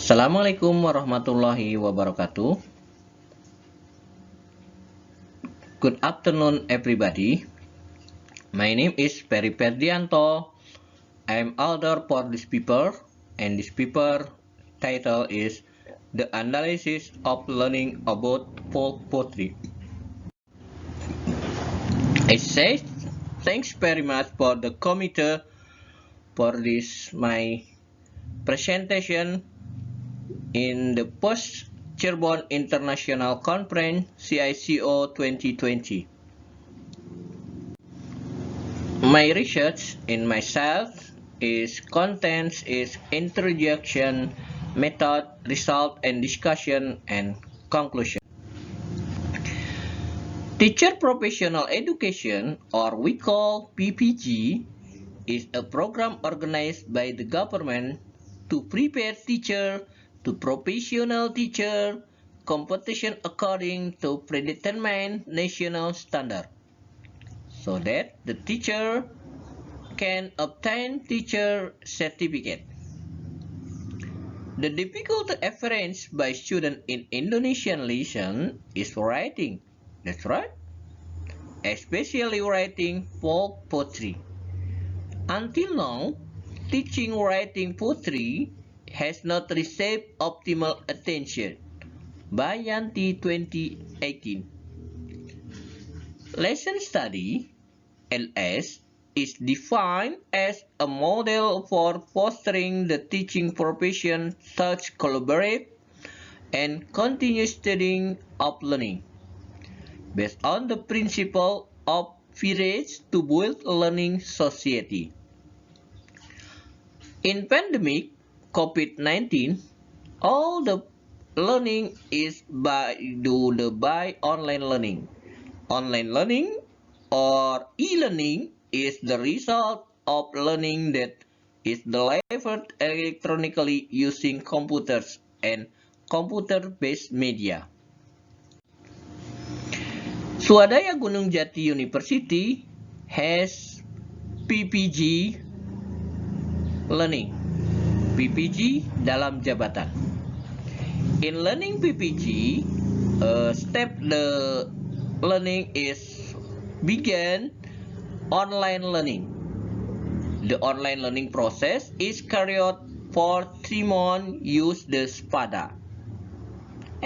Assalamualaikum warahmatullahi wabarakatuh. Good afternoon, everybody. My name is Ferdianto. I am author for this paper, and this paper title is The Analysis of Learning About Folk Poetry. I say thanks very much for the committee for this my presentation in the post-Cirebon International Conference CICo 2020. My research in myself is contents is introduction, method, result, and discussion and conclusion. Teacher Professional Education, or we call PPG, is a program organized by the government to prepare teacher to professional teacher competition according to predetermined national standard, so that the teacher can obtain teacher certificate. The difficulty experienced by students in Indonesian lesson is writing. That's right. Especially writing folk poetry. Until now, teaching writing poetry has not received optimal attention by Yanti 2018. Lesson study, LS, is defined as a model for fostering the teaching profession such collaborative and continuous studying of learning, based on the principle of village to build a learning society. In pandemic COVID-19, all the learning is by online learning. Online learning or e-learning is the result of learning that is delivered electronically using computers and computer-based media. Swadaya Gunung Jati University has PPG Learning. PPG dalam jabatan. In learning PPG, step the learning is begin online learning. The online learning process is carried out for 3 months. Use the SPADA,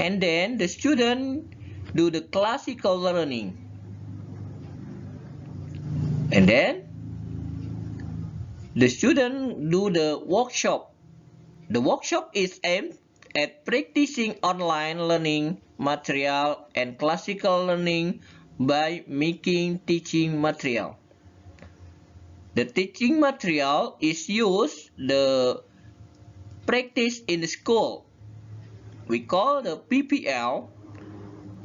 and then the student do the classical learning, and then the student do the workshop. The workshop is aimed at practicing online learning material and classical learning by making teaching material. The teaching material is used the practice in the school. We call the PPL.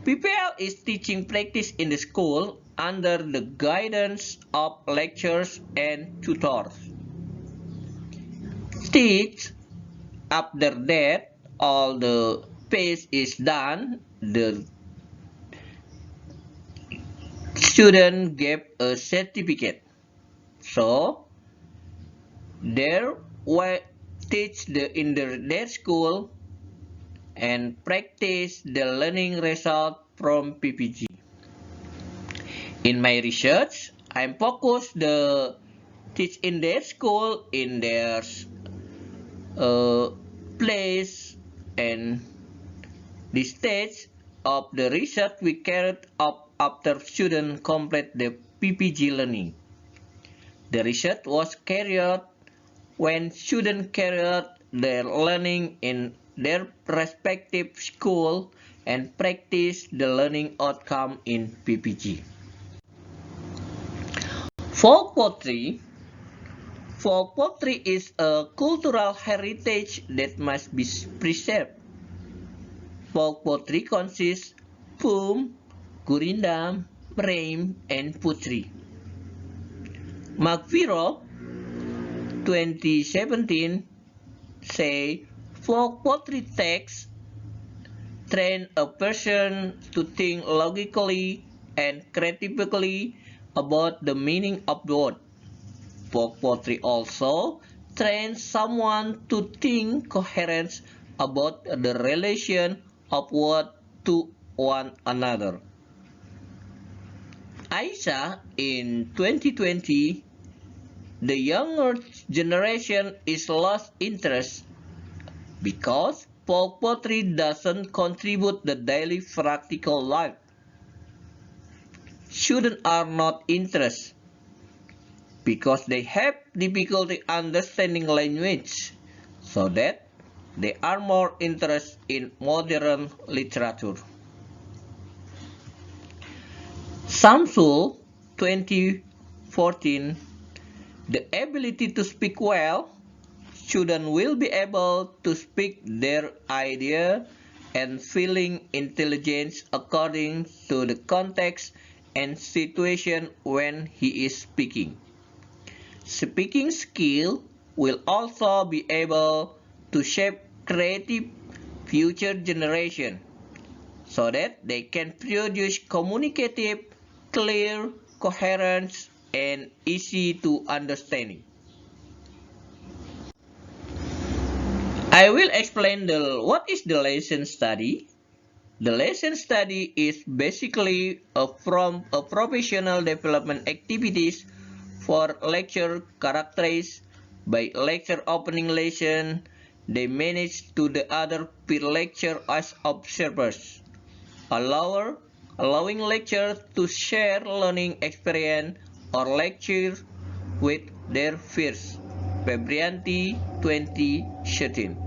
PPL is teaching practice in the school under the guidance of lecturers and tutors. Teach, after that all the phase is done, the student get a certificate. So their way teach in their school and practice the learning result from PPG. In my research, I'm focused the teach in their school, in their place, and the stage of the research we carried out after students complete the PPG learning. The research was carried out when students carried out their learning in their respective school and practice the learning outcome in PPG. Folk poetry. Folk poetry is a cultural heritage that must be preserved. Folk poetry consists poem, gurindam, rhyme, and poetry. Magviro 2017 say folk poetry text train a person to think logically and creatively about the meaning of the word. Folk poetry also trains someone to think coherence about the relation of words to one another. Aisha, in 2020, the younger generation is lost interest because folk poetry doesn't contribute the daily practical life. Students are not interested because they have difficulty understanding language, so that they are more interested in modern literature. Samsul 2014, the ability to speak well, students will be able to speak their idea and feeling intelligence according to the context and situation when he is speaking. Speaking skill will also be able to shape creative future generation so that they can produce communicative, clear, coherent, and easy to understanding. I will explain what is the lesson study. The lesson study is basically a professional development activities for lecture characterized by lecture opening lesson. They manage to the other peer lecture as observers, allowing lecturers to share learning experience or lecture with their peers. Ferdianto 2013.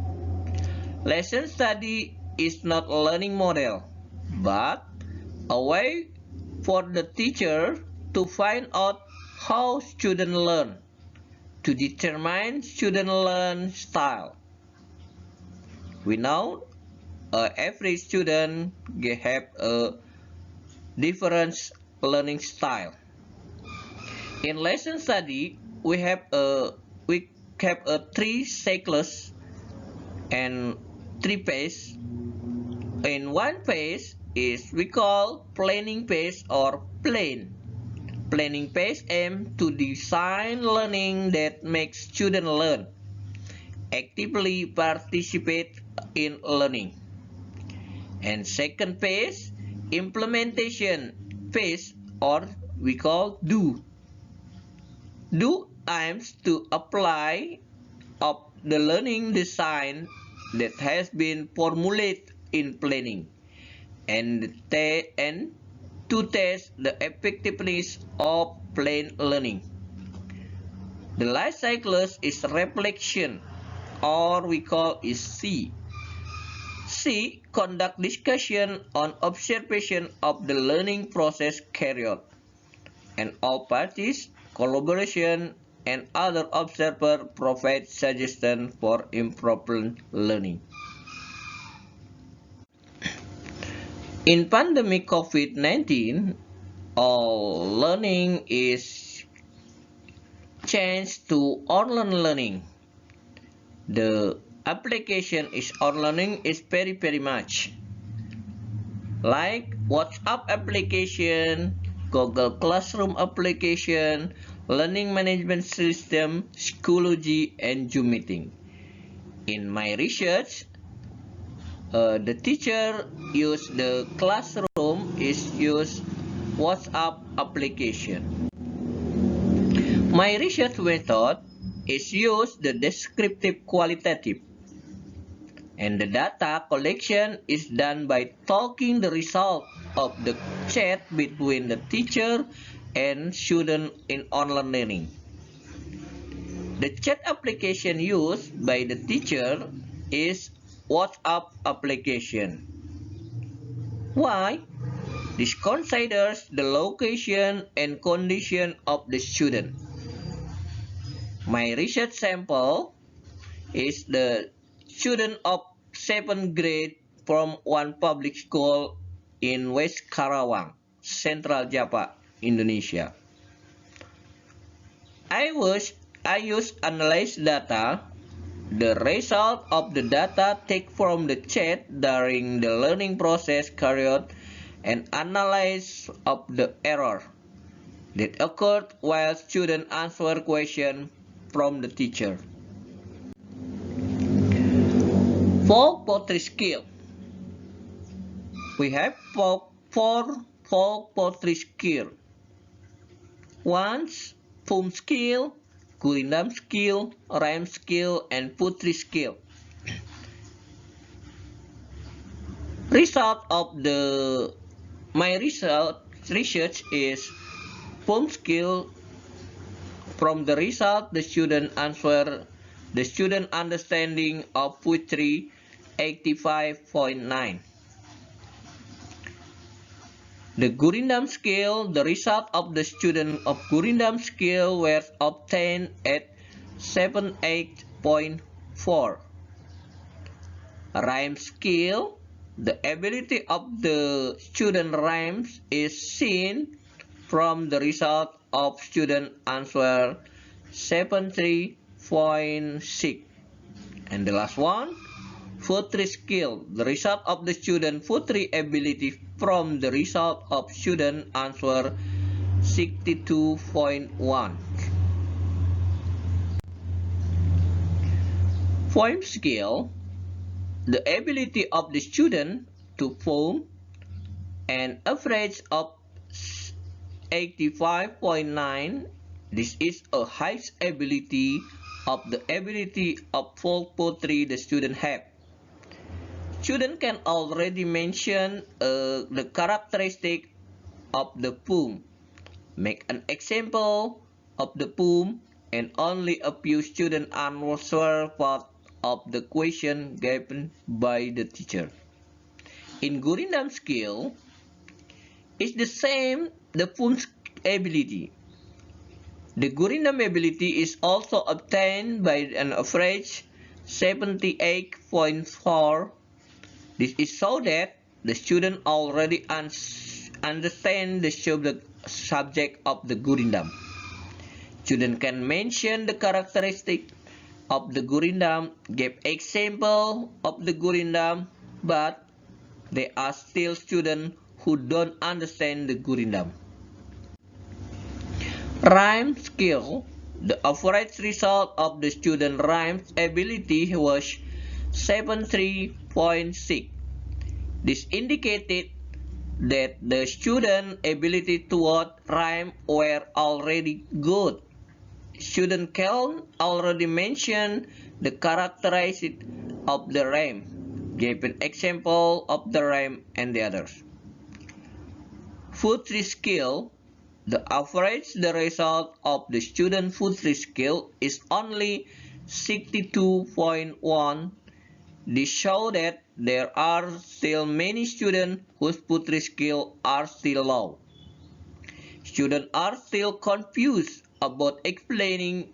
Lesson study is not a learning model, but a way for the teacher to find out how students learn, to determine student learn style. We know every student have a different learning style. In lesson study, we have a three cycles and three phase. In one phase is we call planning phase or plan. Planning phase aim to design learning that makes students learn, actively participate in learning. And second phase, implementation phase or we call do. Do aims to apply of the learning design that has been formulated in planning and to test the effectiveness of planned learning. The life cycle is reflection or we call is C. C. Conduct discussion on observation of the learning process carried and all parties, collaboration and other observers provide suggestions for improved learning. In pandemic COVID-19, all learning is changed to online learning. The application is online learning is very much like WhatsApp application, Google Classroom application, learning management system, Schoology, and Zoom meeting. In my research, the teacher use the classroom is use WhatsApp application. My research method is use the descriptive qualitative, and the data collection is done by talking the result of the chat between the teacher and student in online learning. The chat application used by the teacher is WhatsApp application. Why? This considers the location and condition of the student. My research sample is the student of 7th grade from one public school in West Karawang, Central Java, Indonesia. I use analyze data. The result of the data take from the chat during the learning process carried and analyze of the error that occurred while students answer questions from the teacher. Folk poetry skill. We have four folk poetry skill. One, poem skill, gurindam skill, rhyme skill, and poetry skill. Result of my research is poem skill. From the result, the student answer the student understanding of poetry 85.9. The Gurindam scale, the result of the student of Gurindam scale were obtained at 78.4. Rhyme skill, the ability of the student rhymes is seen from the result of student answer 73.6. And the last one, poetry skill, the result of the student poetry ability from the result of student answer 62.1. Poem skill, the ability of the student to poem, an average of 85.9. This is a high ability of the ability of folk poetry the student have. Student can already mention the characteristic of the poem, make an example of the poem, and only a few students answer part of the question given by the teacher. In Gurindam skill, it's the same the poem ability. The Gurindam ability is also obtained by an average 78.4. This is so that the student already understand the subject of the Gurindam. Student can mention the characteristic of the Gurindam, give example of the Gurindam, but there are still students who don't understand the Gurindam. Rhyme skill, the average result of the student rhymes ability was 73.6. This indicated that the student ability toward rhyme were already good. Student can already mention the characteristic of the rhyme, give an example of the rhyme and the others. Poetry skill, the average the result of the student poetry skill is only 62.1. This shows that there are still many students whose poetry skill are still low. Students are still confused about explaining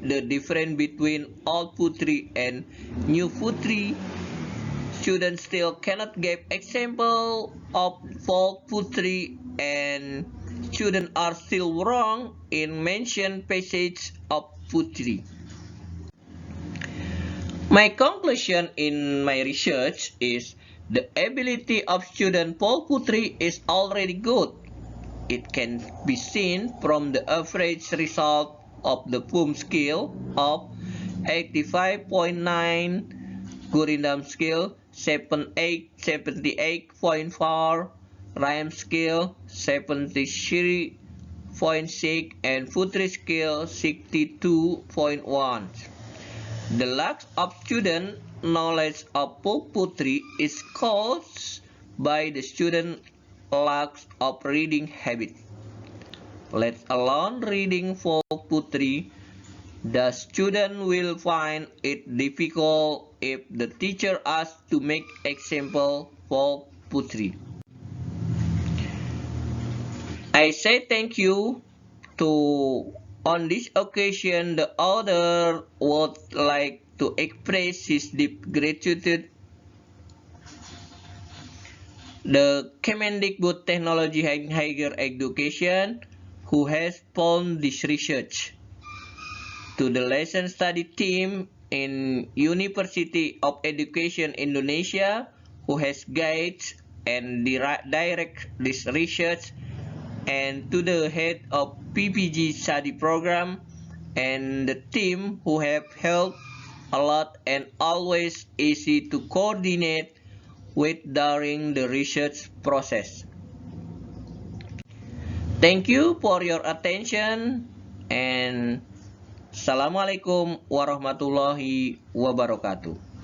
the difference between old poetry and new poetry. Students still cannot give example of folk poetry, and students are still wrong in mention passage of poetry. My conclusion in my research is the ability of student folk poetry is already good. It can be seen from the average result of the poem skill of 85.9, Gurindam skill 78.4, rhyme skill 73.6, and poetry skill 62.1. The lack of student knowledge of folk poetry is caused by the student lack of reading habit. Let alone reading folk poetry, the student will find it difficult if the teacher asks to make example folk poetry. I say thank you to. On this occasion, the author would like to express his deep gratitude the Kemendikbud Technology and Higher Education who has spawned this research, to the lesson study team in University of Education Indonesia who has guided and direct this research, and to the head of PPG study program and the team who have helped a lot and always easy to coordinate with during the research process. Thank you for your attention and Assalamualaikum warahmatullahi wabarakatuh.